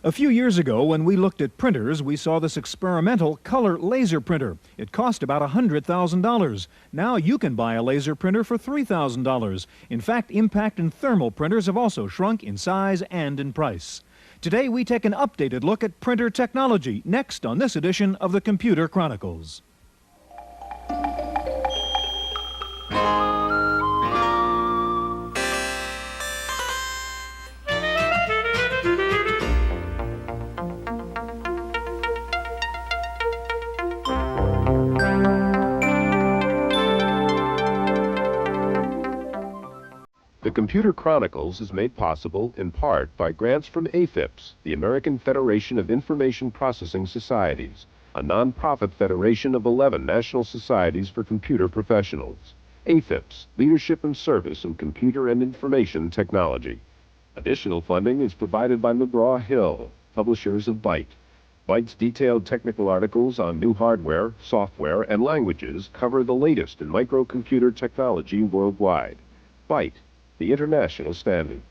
A few years ago, when we looked at printers, we saw this experimental color laser printer. It cost about $100,000. Now you can buy a laser printer for $3,000. In fact, impact and thermal printers have also shrunk in size and in price. Today, we take an updated look at printer technology, next on this edition of the Computer Chronicles. The Computer Chronicles is made possible in part by grants from AFIPS, the American Federation of Information Processing Societies, a non-profit federation of 11 national societies for computer professionals. AFIPS, Leadership and Service in Computer and Information Technology. Additional funding is provided by McGraw-Hill, publishers of Byte. Byte's detailed technical articles on new hardware, software, and languages cover the latest in microcomputer technology worldwide. Byte, the international standard.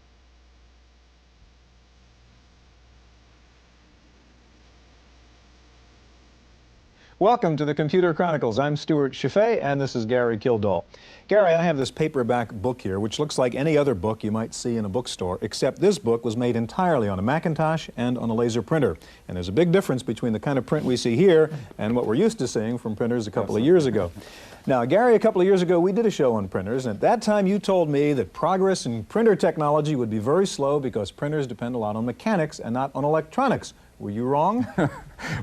Welcome to the Computer Chronicles. I'm Stewart Cheifet, and this is Gary Kildall. Gary, I have this paperback book here, which looks like any other book you might see in a bookstore, except this book was made entirely on a Macintosh and on a laser printer. And there's a big difference between the kind of print we see here and what we're used to seeing from printers a couple of years ago. Now, Gary, a couple of years ago, we did a show on printers, and at that time you told me that progress in printer technology would be very slow because printers depend a lot on mechanics and not on electronics. Were you wrong?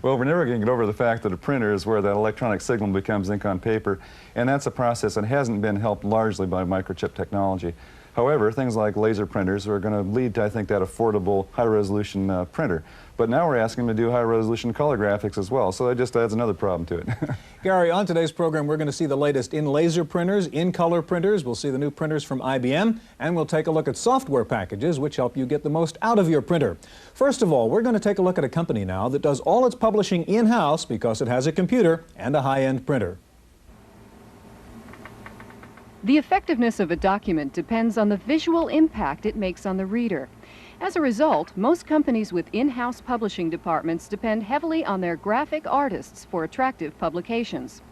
Well, we're never going to get over the fact that a printer is where that electronic signal becomes ink on paper, and that's a process that hasn't been helped largely by microchip technology. However, things like laser printers are going to lead to, I think, that affordable high-resolution printer. But now we're asking them to do high-resolution color graphics as well, so that just adds another problem to it. Gary, on today's program, we're going to see the latest in laser printers, in color printers. We'll see the new printers from IBM, and we'll take a look at software packages which help you get the most out of your printer. First of all, we're going to take a look at a company now that does all its publishing in-house because it has a computer and a high-end printer. The effectiveness of a document depends on the visual impact it makes on the reader. As a result, most companies with in-house publishing departments depend heavily on their graphic artists for attractive publications.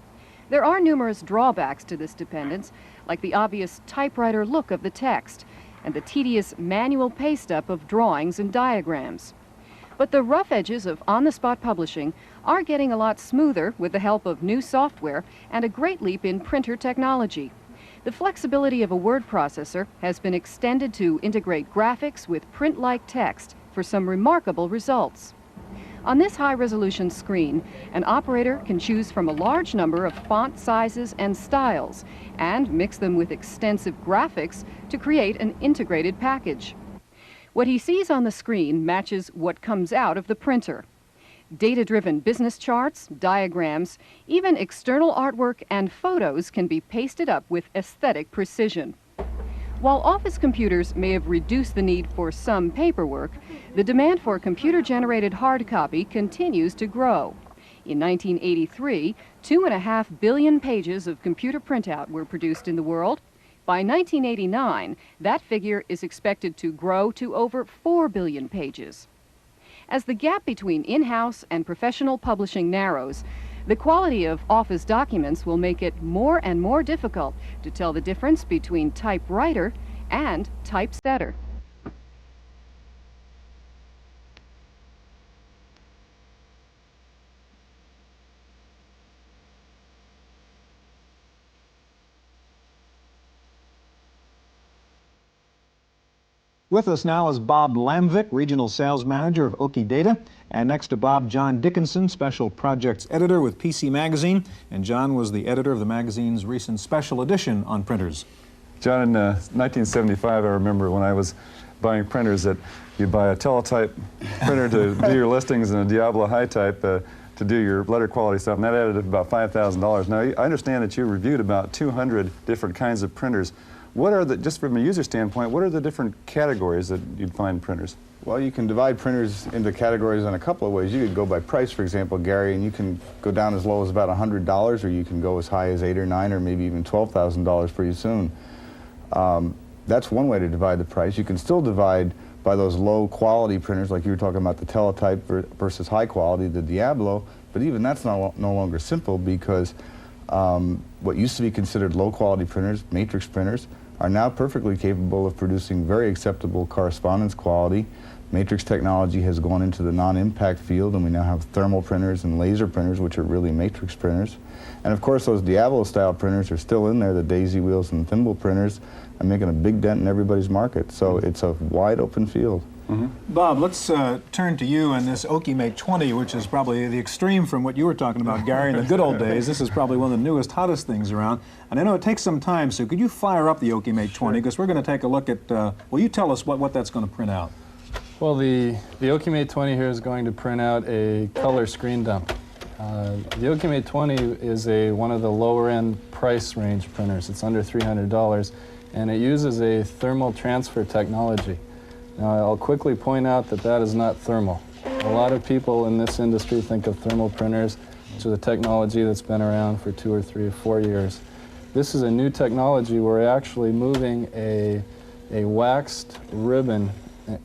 There are numerous drawbacks to this dependence, like the obvious typewriter look of the text and the tedious manual paste-up of drawings and diagrams. But the rough edges of on-the-spot publishing are getting a lot smoother with the help of new software and a great leap in printer technology. The flexibility of a word processor has been extended to integrate graphics with print-like text for some remarkable results. On this high-resolution screen, an operator can choose from a large number of font sizes and styles and mix them with extensive graphics to create an integrated package. What he sees on the screen matches what comes out of the printer. Data-driven business charts, diagrams, even external artwork and photos can be pasted up with aesthetic precision. While office computers may have reduced the need for some paperwork, the demand for computer-generated hard copy continues to grow. In 1983, 2.5 billion pages of computer printout were produced in the world. By 1989, that figure is expected to grow to over 4 billion pages. As the gap between in-house and professional publishing narrows, the quality of office documents will make it more and more difficult to tell the difference between typewriter and typesetter. With us now is Bob Lamvik, Regional Sales Manager of OKI Data, and next to Bob, John Dickinson, Special Projects Editor with PC Magazine, and John was the editor of the magazine's recent special edition on printers. John, in 1975, I remember when I was buying printers that you'd buy a teletype printer to do your listings and a Diablo high type to do your letter quality stuff, and that added up about $5,000. Now, I understand that you reviewed about 200 different kinds of printers. What are the, just from a user standpoint, what are the different categories that you'd find in printers? Well, you can divide printers into categories in a couple of ways. You could go by price, for example, Gary, and you can go down as low as about $100, or you can go as high as $8,000 or $9,000 or maybe even $12,000 pretty soon. That's one way to divide the price. You can still divide by those low quality printers, like you were talking about the teletype versus high quality, the Diablo. But even that's no longer simple, because what used to be considered low quality printers, matrix printers, are now perfectly capable of producing very acceptable correspondence quality. Matrix technology has gone into the non-impact field, and we now have thermal printers and laser printers, which are really matrix printers. And of course, those Diablo-style printers are still in there, the daisy wheels and thimble printers, and making a big dent in everybody's market. So it's a wide open field. Bob, let's turn to you and this OKI Mate 20, which is probably the extreme from what you were talking about, Gary, in the good old days. This is probably one of the newest, hottest things around. And I know it takes some time, so could you fire up the OKI Mate 20? Because we're going to take a look at, well, you tell us what that's going to print out. Well, the OKI Mate 20 here is going to print out a color screen dump. The OKI Mate 20 is one of the lower-end price range printers. It's under $300, and it uses a thermal transfer technology. Now, I'll quickly point out that that is not thermal. A lot of people in this industry think of thermal printers, which is a technology that's been around for 2 or 3 or 4 years. This is a new technology where we're actually moving a waxed ribbon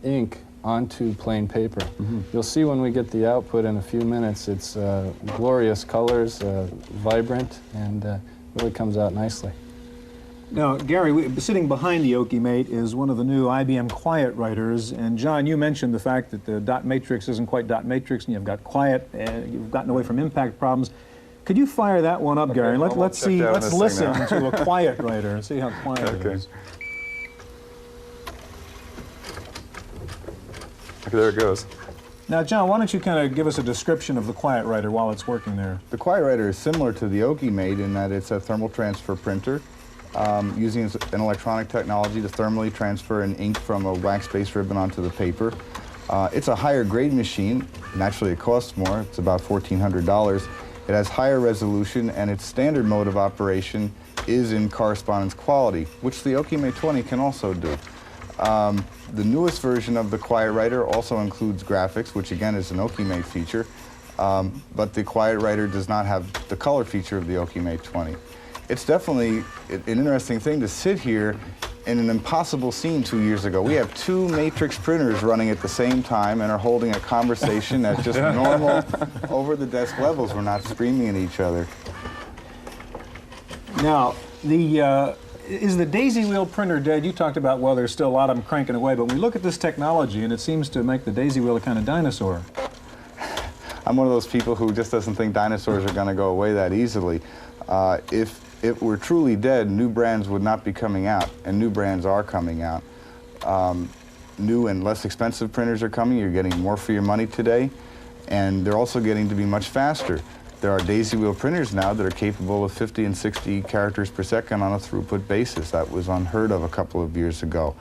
ink onto plain paper. You'll see when we get the output in a few minutes, it's glorious colors, vibrant, and really comes out nicely. Now, Gary, sitting behind the OKI Mate is one of the new IBM Quiet writers. And John, you mentioned the fact that the dot matrix isn't quite dot matrix, and you've got quiet, and you've gotten away from impact problems. Could you fire that one up, okay, Gary? Let's see. Let's listen to a quiet writer and see how quiet it is. Okay, there it goes. Now, John, why don't you kind of give us a description of the Quiet Writer while it's working there? The Quiet Writer is similar to the OKI Mate in that it's a thermal transfer printer, using an electronic technology to thermally transfer an ink from a wax-based ribbon onto the paper. It's a higher grade machine. Naturally, it costs more. It's about $1,400. It has higher resolution, and its standard mode of operation is in correspondence quality, which the OKI Mate 20 can also do. The newest version of the Quiet Writer also includes graphics, which again is an OKI Mate feature, but the Quiet Writer does not have the color feature of the OKI Mate 20. It's definitely an interesting thing to sit here in an impossible scene 2 years ago. We have 2 matrix printers running at the same time and are holding a conversation at just normal over-the-desk levels. We're not screaming at each other. Now, is the daisy wheel printer dead? You talked about, well, there's still a lot of them cranking away, but we look at this technology and it seems to make the daisy wheel a kind of dinosaur. I'm one of those people who just doesn't think dinosaurs are going to go away that easily. If it were truly dead, new brands would not be coming out, and new brands are coming out. New and less expensive printers are coming. You're getting more for your money today, and they're also getting to be much faster. There are daisy wheel printers now that are capable of 50 and 60 characters per second on a throughput basis. That was unheard of a couple of years ago.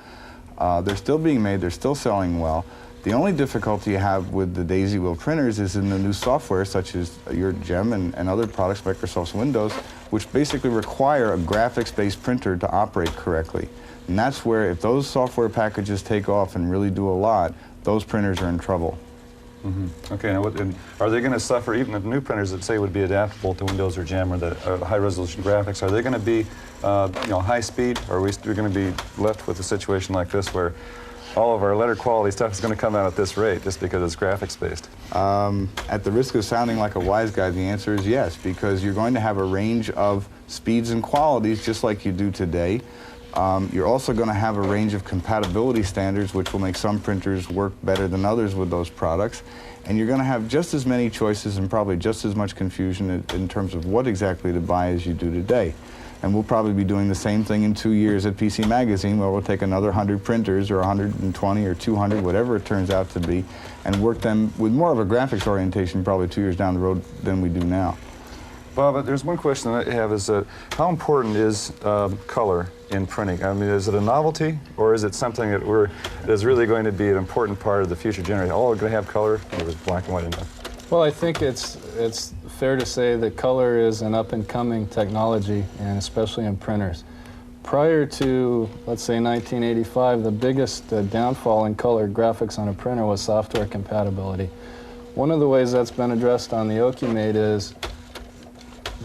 They're still being made, they're still selling well. The only difficulty you have with the daisy wheel printers is in the new software, such as your GEM and other products, Microsoft's Windows, which basically require a graphics-based printer to operate correctly. And that's where, if those software packages take off and really do a lot, those printers are in trouble. Okay, now are they going to suffer, even the new printers that say would be adaptable to Windows or GEM or the high-resolution graphics, are they going to be high speed, or are we going to be left with a situation like this where all of our letter quality stuff is going to come out at this rate just because it's graphics based? At the risk of sounding like a wise guy, the answer is yes, because you're going to have a range of speeds and qualities just like you do today. You're also going to have a range of compatibility standards, which will make some printers work better than others with those products. And you're going to have just as many choices and probably just as much confusion in terms of what exactly to buy as you do today. And we'll probably be doing the same thing in 2 years at PC Magazine, where we'll take another 100 printers or 120 or 200, whatever it turns out to be, and work them with more of a graphics orientation probably 2 years down the road than we do now. Bob, there's one question that I have is how important is color in printing? I mean, is it a novelty, or is it something that is really going to be an important part of the future generation? All are going to have color, or it was black and white enough? Well, I think it's fair to say that color is an up-and-coming technology, and especially in printers. Prior to, let's say, 1985, the biggest downfall in color graphics on a printer was software compatibility. One of the ways that's been addressed on the OKI Mate is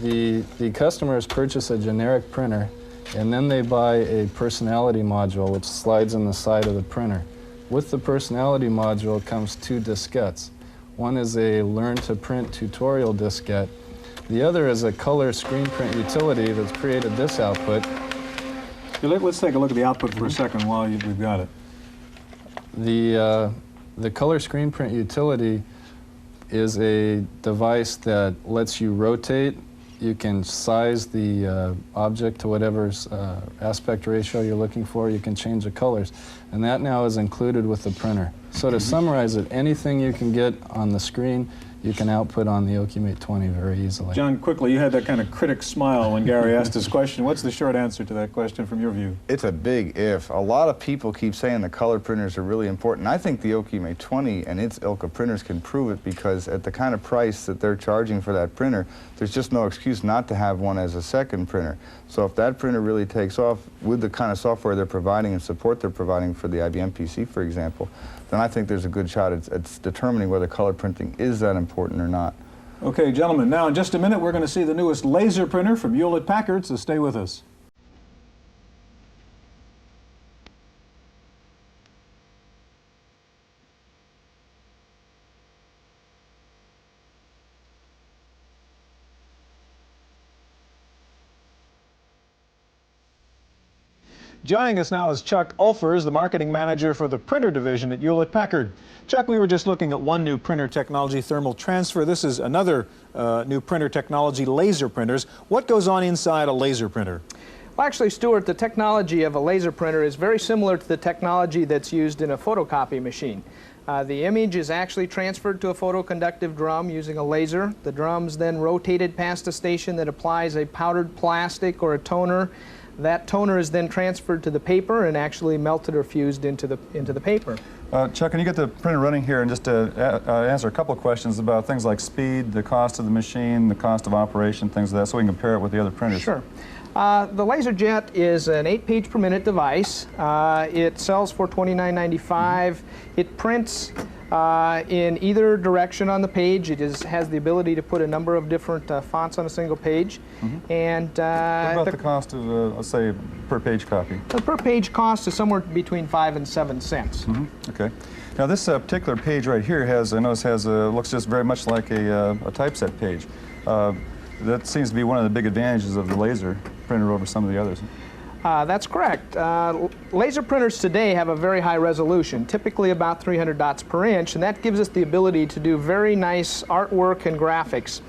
the customers purchase a generic printer, and then they buy a personality module which slides in the side of the printer. With the personality module comes 2 diskettes. One is a Learn to Print tutorial diskette. The other is a color screen print utility that's created this output. Let's take a look at the output for a second while we've got it. The color screen print utility is a device that lets you rotate. You can size the object to whatever aspect ratio you're looking for. You can change the colors. And that now is included with the printer. So to summarize it, anything you can get on the screen, you can output on the OKI 20 very easily. John, quickly, you had that kind of critic smile when Gary asked his question. What's the short answer to that question from your view? It's a big if. A lot of people keep saying the color printers are really important. I think the OKI 20 and its ilk of printers can prove it, because at the kind of price that they're charging for that printer, there's just no excuse not to have one as a second printer. So if that printer really takes off with the kind of software they're providing and support they're providing for the IBM PC, for example, then I think there's a good shot it's determining whether color printing is that important or not. Okay, gentlemen, now in just a minute we're going to see the newest laser printer from Hewlett-Packard, so stay with us. Joining us now is Chuck Ulfers, the marketing manager for the printer division at Hewlett-Packard. Chuck, we were just looking at one new printer technology, thermal transfer. This is another new printer technology, laser printers. What goes on inside a laser printer? Well, actually, Stewart, the technology of a laser printer is very similar to the technology that's used in a photocopy machine. The image is actually transferred to a photoconductive drum using a laser. The drum's then rotated past a station that applies a powdered plastic or a toner. That toner is then transferred to the paper and actually melted or fused into the paper. Chuck, can you get the printer running here and just answer a couple of questions about things like speed, the cost of the machine, the cost of operation, things like that, so we can compare it with the other printers? Sure. The LaserJet is an 8-page per minute device. It sells for $29.95. It prints in either direction on the page. It has the ability to put a number of different fonts on a single page. And what about the cost of, let's say, per page copy? The per page cost is somewhere between 5 and 7 cents. Okay. Now this particular page right here I notice looks just very much like a typeset page. That seems to be one of the big advantages of the laser printer over some of the others. That's correct. Laser printers today have a very high resolution, typically about 300 dots per inch, and that gives us the ability to do very nice artwork and graphics.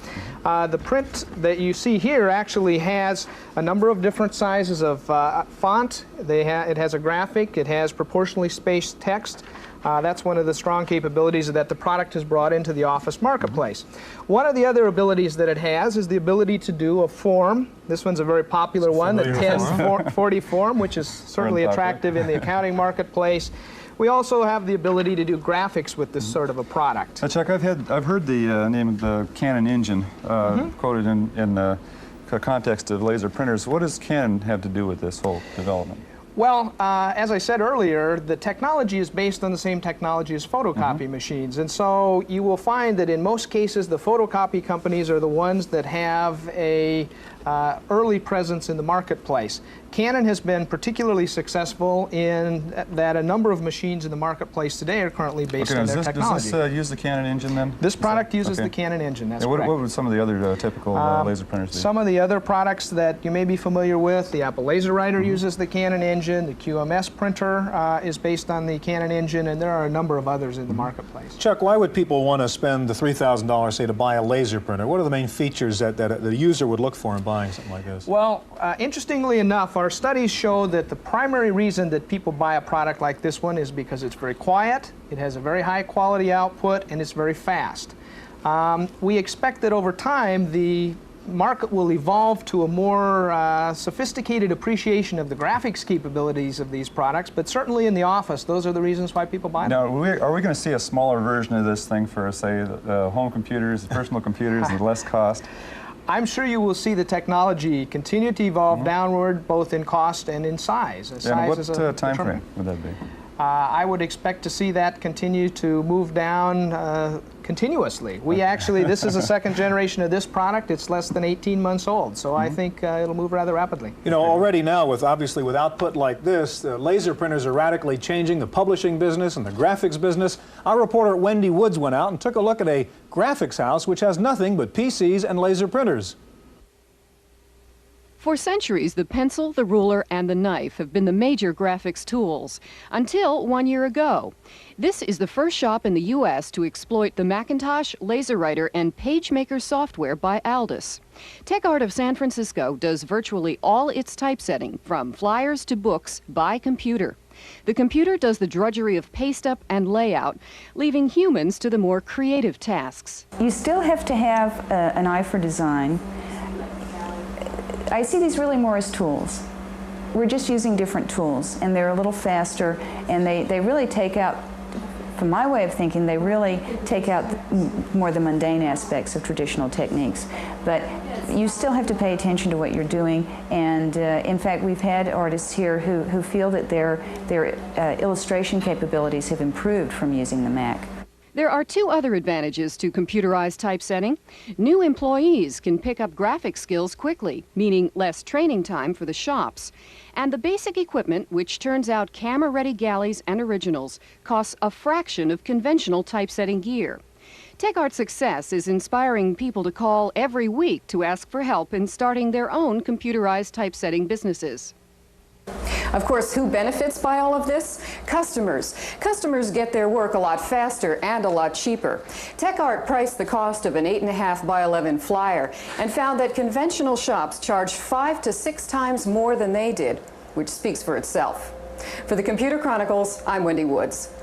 The print that you see here actually has a number of different sizes of font. It has a graphic, it has proportionally spaced text. That's one of the strong capabilities that the product has brought into the office marketplace. One of the other abilities that it has is the ability to do a form. This one's a very popular one, the 1040 form, which is certainly attractive in the accounting marketplace. We also have the ability to do graphics with this sort of a product. Chuck, I've heard the name of the Canon engine quoted in the context of laser printers. What does Canon have to do with this whole development? Well, as I said earlier, the technology is based on the same technology as photocopy machines, and so you will find that in most cases the photocopy companies are the ones that have a early presence in the marketplace. Canon has been particularly successful in that a number of machines in the marketplace today are currently based on their technology. Does this use the Canon engine then? This product uses the Canon engine, that's correct. What would some of the other typical laser printers do? Some of the other products that you may be familiar with, the Apple LaserWriter uses the Canon engine, the QMS printer is based on the Canon engine, and there are a number of others in the marketplace. Chuck, why would people want to spend the $3,000, say, to buy a laser printer? What are the main features that the user would look for in buying something like this? Well, interestingly enough, our studies show that the primary reason that people buy a product like this one is because it's very quiet, it has a very high quality output, and it's very fast. We expect that over time the market will evolve to a more sophisticated appreciation of the graphics capabilities of these products, but certainly in the office, those are the reasons why people buy them. Now, are we going to see a smaller version of this thing for, say, home computers, personal computers, and less cost? I'm sure you will see the technology continue to evolve downward, both in cost and in size. And what time frame would that be? I would expect to see that continue to move down continuously. We actually, this is the second generation of this product. It's less than 18 months old, so I think it'll move rather rapidly. You know, already now, obviously with output like this, laser printers are radically changing the publishing business and the graphics business. Our reporter Wendy Woods went out and took a look at a graphics house which has nothing but PCs and laser printers. For centuries, the pencil, the ruler, and the knife have been the major graphics tools, until 1 year ago. This is the first shop in the U.S. to exploit the Macintosh, LaserWriter, and PageMaker software by Aldus. TechArt of San Francisco does virtually all its typesetting, from flyers to books, by computer. The computer does the drudgery of paste up and layout, leaving humans to the more creative tasks. You still have to have an eye for design. I see these really more as tools. We're just using different tools, and they're a little faster, and they really take out, from my way of thinking, they really take out more the mundane aspects of traditional techniques. But you still have to pay attention to what you're doing, and in fact, we've had artists here who feel that their illustration capabilities have improved from using the Mac. There are two other advantages to computerized typesetting. New employees can pick up graphic skills quickly, meaning less training time for the shops. And the basic equipment, which turns out camera-ready galleys and originals, costs a fraction of conventional typesetting gear. TechArt's success is inspiring people to call every week to ask for help in starting their own computerized typesetting businesses. Of course, who benefits by all of this? Customers. Customers get their work a lot faster and a lot cheaper. TechArt priced the cost of an 8.5 by 11 flyer and found that conventional shops charge 5 to 6 times more than they did, which speaks for itself. For the Computer Chronicles, I'm Wendy Woods.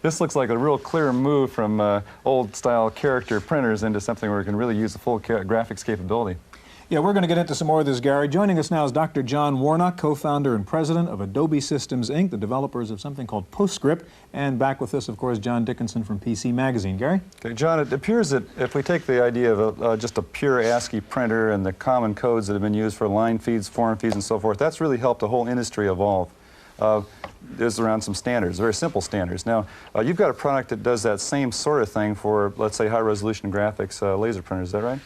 This looks like a real clear move from old-style character printers into something where we can really use the full graphics capability. Yeah, we're going to get into some more of this, Gary. Joining us now is Dr. John Warnock, co-founder and president of Adobe Systems, Inc., the developers of something called PostScript. And back with us, of course, John Dickinson from PC Magazine. Gary? Okay, John, it appears that if we take the idea of just a pure ASCII printer and the common codes that have been used for line feeds, form feeds, and so forth, that's really helped the whole industry evolve. There's around some standards, very simple standards. Now, you've got a product that does that same sort of thing for, let's say, high-resolution graphics laser printers. Is that right?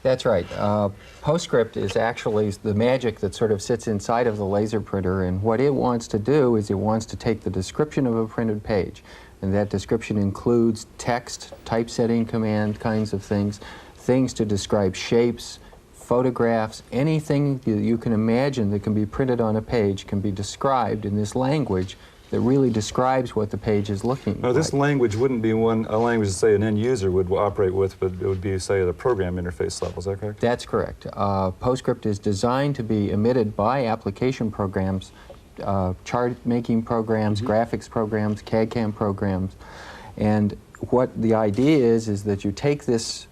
That's right. PostScript is actually the magic that sort of sits inside of the laser printer, and what it wants to do is it wants to take the description of a printed page, and that description includes text, typesetting command kinds of things, things to describe shapes, photographs, anything that you can imagine that can be printed on a page can be described in this language that really describes what the page is looking like. Now, this language wouldn't be a language that, say, an end user would operate with, but it would be, say, at a program interface level. Is that correct? That's correct. PostScript is designed to be emitted by application programs, chart-making programs, graphics programs, CAD/CAM programs. And what the idea is that you take this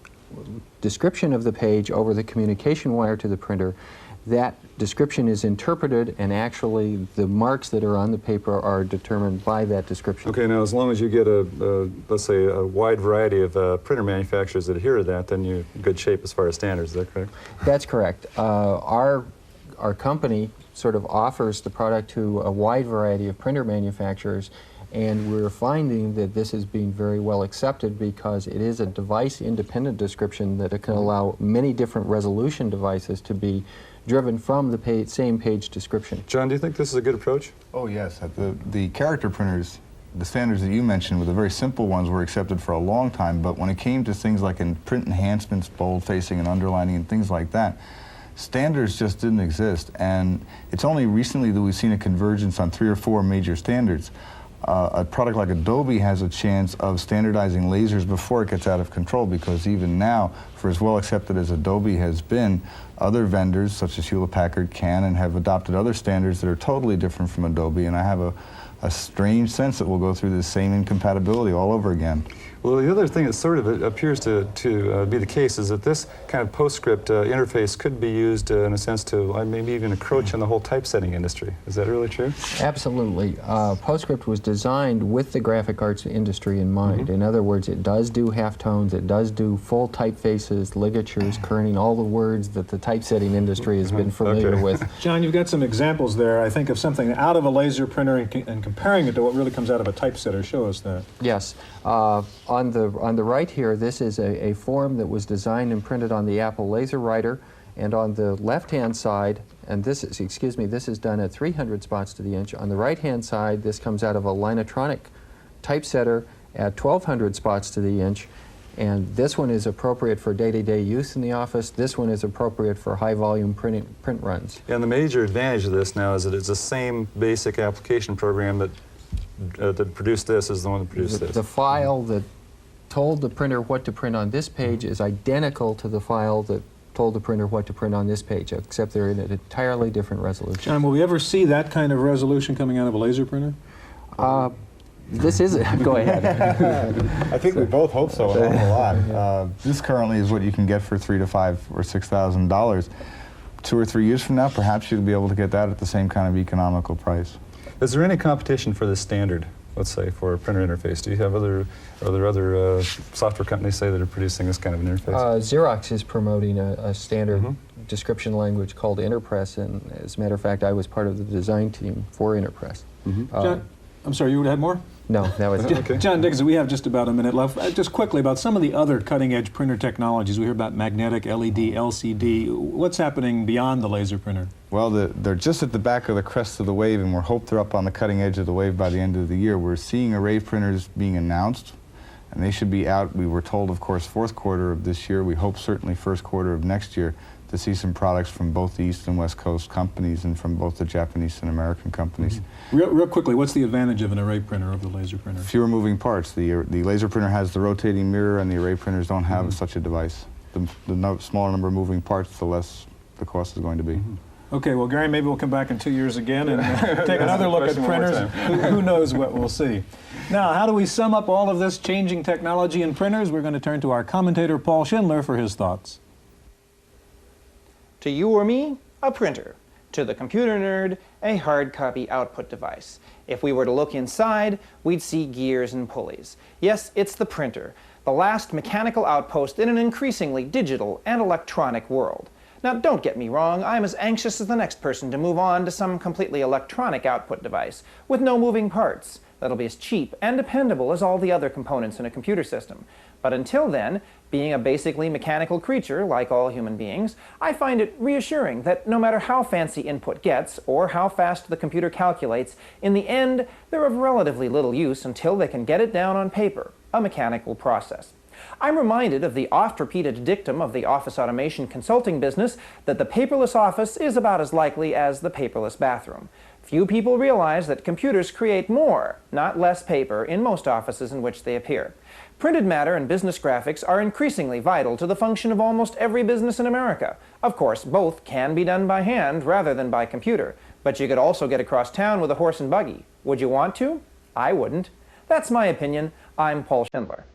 description of the page over the communication wire to the printer. That description is interpreted, and actually the marks that are on the paper are determined by that description. Okay, now as long as you get let's say, a wide variety of printer manufacturers that adhere to that, then you're in good shape as far as standards. Is that correct? That's correct. Our company sort of offers the product to a wide variety of printer manufacturers, and we're finding that this is being very well accepted because it is a device-independent description that it can allow many different resolution devices to be driven from the same page description. John, do you think this is a good approach? Oh, yes. The character printers, the standards that you mentioned were the very simple ones, were accepted for a long time, but when it came to things like in print enhancements, bold facing and underlining and things like that, standards just didn't exist. And it's only recently that we've seen a convergence on 3 or 4 major standards. A product like Adobe has a chance of standardizing lasers before it gets out of control, because even now, for as well accepted as Adobe has been, other vendors such as Hewlett-Packard can and have adopted other standards that are totally different from Adobe, and I have a strange sense that we'll go through the same incompatibility all over again. Well, the other thing that sort of appears to be the case is that this kind of PostScript interface could be used in a sense to maybe even encroach on the whole typesetting industry. Is that really true? Absolutely. PostScript was designed with the graphic arts industry in mind. In other words, it does do halftones, it does do full typefaces, ligatures, kerning, all the words that the typesetting industry has been familiar with. John, you've got some examples there, I think, of something out of a laser printer and comparing it to what really comes out of a typesetter. Show us that. Yes. On the right here, this is a form that was designed and printed on the Apple LaserWriter, and on the left-hand side, and this is, excuse me, this is done at 300 spots to the inch. On the right-hand side, this comes out of a Linotronic typesetter at 1200 spots to the inch, and this one is appropriate for day-to-day use in the office. This one is appropriate for high-volume print runs. And the major advantage of this now is that it's the same basic application program that produced this as the one that produced this. The file that told the printer what to print on this page is identical to the file that told the printer what to print on this page, except they're in an entirely different resolution. John, will we ever see that kind of resolution coming out of a laser printer? This is it. Go ahead. I think we both hope so an awful lot. This currently is what you can get for $3,000 to $5,000 or $6,000. 2 or 3 years from now, perhaps you'll be able to get that at the same kind of economical price. Is there any competition for this standard, let's say, for a printer interface? Do you have other software companies, say, that are producing this kind of an interface? Xerox is promoting a standard description language called Interpress, and as a matter of fact, I was part of the design team for Interpress. John, I'm sorry, you would have more? No, that was okay. John Dixon, we have just about a minute left. Just quickly about some of the other cutting-edge printer technologies. We hear about magnetic, LED, LCD. What's happening beyond the laser printer? Well, they're just at the back of the crest of the wave, and we're hoping they're up on the cutting edge of the wave by the end of the year. We're seeing array printers being announced, and they should be out, we were told, of course, fourth quarter of this year. We hope certainly first quarter of next year to see some products from both the East and West Coast companies and from both the Japanese and American companies. Real quickly, what's the advantage of an array printer over the laser printer? Fewer moving parts. The laser printer has the rotating mirror, and the array printers don't have such a device. The smaller number of moving parts, the less the cost is going to be. Okay, well, Gary, maybe we'll come back in 2 years again and take another look at printers. Who knows what we'll see. Now, how do we sum up all of this changing technology in printers? We're going to turn to our commentator, Paul Schindler, for his thoughts. To you or me, a printer. To the computer nerd, a hard copy output device. If we were to look inside, we'd see gears and pulleys. Yes, it's the printer, the last mechanical outpost in an increasingly digital and electronic world. Now, don't get me wrong, I'm as anxious as the next person to move on to some completely electronic output device with no moving parts that'll be as cheap and dependable as all the other components in a computer system. But until then, being a basically mechanical creature, like all human beings, I find it reassuring that no matter how fancy input gets, or how fast the computer calculates, in the end, they're of relatively little use until they can get it down on paper, a mechanical process. I'm reminded of the oft-repeated dictum of the office automation consulting business that the paperless office is about as likely as the paperless bathroom. Few people realize that computers create more, not less paper, in most offices in which they appear. Printed matter and business graphics are increasingly vital to the function of almost every business in America. Of course, both can be done by hand rather than by computer, but you could also get across town with a horse and buggy. Would you want to? I wouldn't. That's my opinion. I'm Paul Schindler.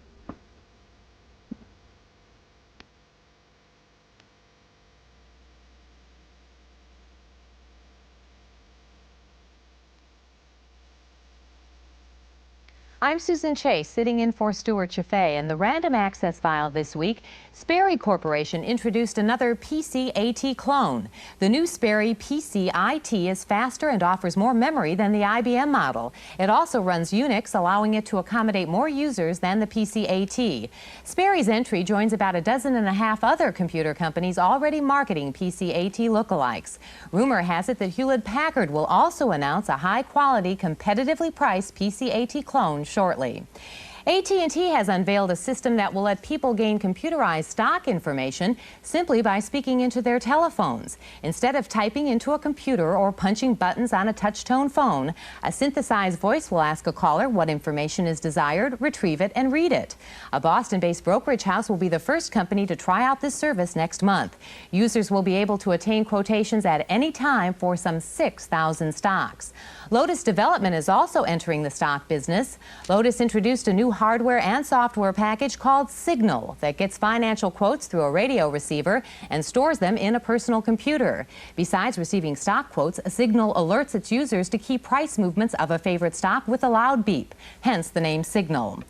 I'm Susan Chase, sitting in for Stewart Cheifet, and the random access file this week, Sperry Corporation introduced another PCAT clone. The new Sperry PCIT is faster and offers more memory than the IBM model. It also runs Unix, allowing it to accommodate more users than the PCAT. Sperry's entry joins about 12.5 other computer companies already marketing PCAT lookalikes. Rumor has it that Hewlett-Packard will also announce a high-quality, competitively priced PCAT clone shortly. AT&T has unveiled a system that will let people gain computerized stock information simply by speaking into their telephones. Instead of typing into a computer or punching buttons on a touch-tone phone, a synthesized voice will ask a caller what information is desired, retrieve it, and read it. A Boston-based brokerage house will be the first company to try out this service next month. Users will be able to attain quotations at any time for some 6,000 stocks. Lotus Development is also entering the stock business. Lotus introduced a new hardware and software package called Signal that gets financial quotes through a radio receiver and stores them in a personal computer. Besides receiving stock quotes, Signal alerts its users to key price movements of a favorite stock with a loud beep, hence the name Signal.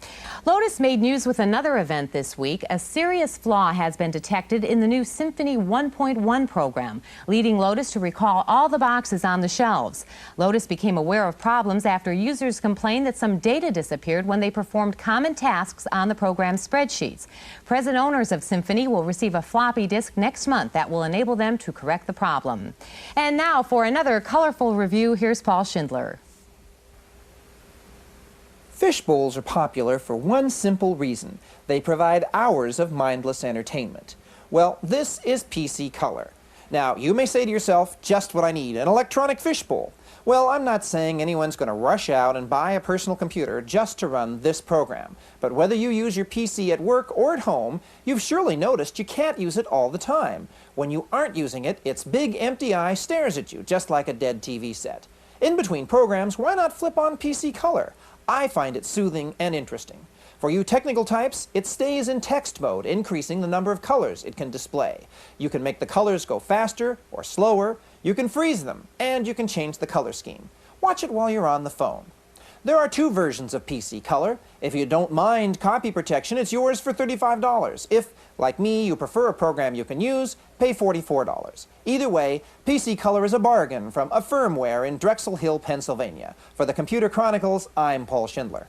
Lotus made news with another event this week. A serious flaw has been detected in the new Symphony 1.1 program, leading Lotus to recall all the boxes on the shelves. Lotus became aware of problems after users complained that some data disappeared when they performed common tasks on the program's spreadsheets. Present owners of Symphony will receive a floppy disk next month that will enable them to correct the problem. And now for another colorful review, here's Paul Schindler. Fish bowls are popular for one simple reason. They provide hours of mindless entertainment. Well, this is PC Color. Now, you may say to yourself, just what I need, an electronic fishbowl. Well, I'm not saying anyone's going to rush out and buy a personal computer just to run this program. But whether you use your PC at work or at home, you've surely noticed you can't use it all the time. When you aren't using it, its big empty eye stares at you, just like a dead TV set. In between programs, why not flip on PC Color? I find it soothing and interesting. For you technical types, it stays in text mode, increasing the number of colors it can display. You can make the colors go faster or slower, you can freeze them, and you can change the color scheme. Watch it while you're on the phone. There are two versions of PC Color. If you don't mind copy protection, it's yours for $35. If, like me, you prefer a program you can use, pay $44. Either way, PC Color is a bargain from a firmware in Drexel Hill, Pennsylvania. For the Computer Chronicles, I'm Paul Schindler.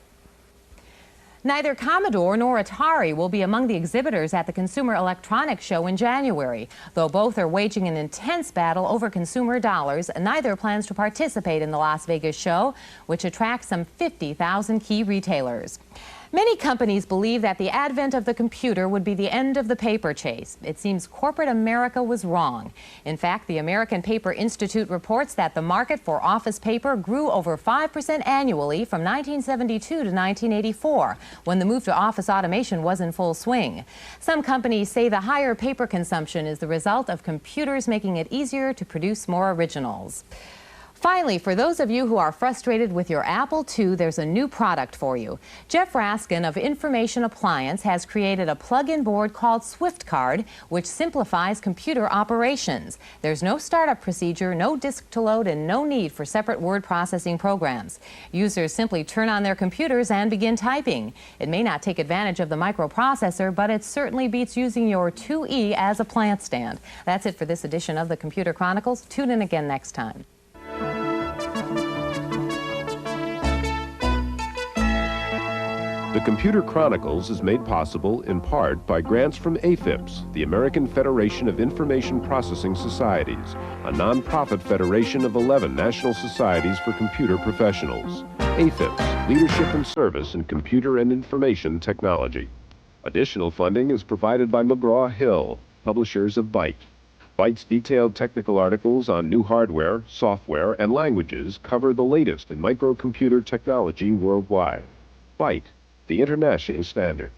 Neither Commodore nor Atari will be among the exhibitors at the Consumer Electronics Show in January. Though both are waging an intense battle over consumer dollars, neither plans to participate in the Las Vegas show, which attracts some 50,000 key retailers. Many companies believe that the advent of the computer would be the end of the paper chase. It seems corporate America was wrong. In fact, the American Paper Institute reports that the market for office paper grew over 5% annually from 1972 to 1984, when the move to office automation was in full swing. Some companies say the higher paper consumption is the result of computers making it easier to produce more originals. Finally, for those of you who are frustrated with your Apple II, there's a new product for you. Jeff Raskin of Information Appliance has created a plug-in board called SwiftCard, which simplifies computer operations. There's no startup procedure, no disk to load, and no need for separate word processing programs. Users simply turn on their computers and begin typing. It may not take advantage of the microprocessor, but it certainly beats using your 2E as a plant stand. That's it for this edition of the Computer Chronicles. Tune in again next time. The Computer Chronicles is made possible in part by grants from AFIPS, the American Federation of Information Processing Societies, a nonprofit federation of 11 national societies for computer professionals. AFIPS, Leadership and Service in Computer and Information Technology. Additional funding is provided by McGraw-Hill, publishers of Byte. Byte's detailed technical articles on new hardware, software, and languages cover the latest in microcomputer technology worldwide. Byte, the international standard.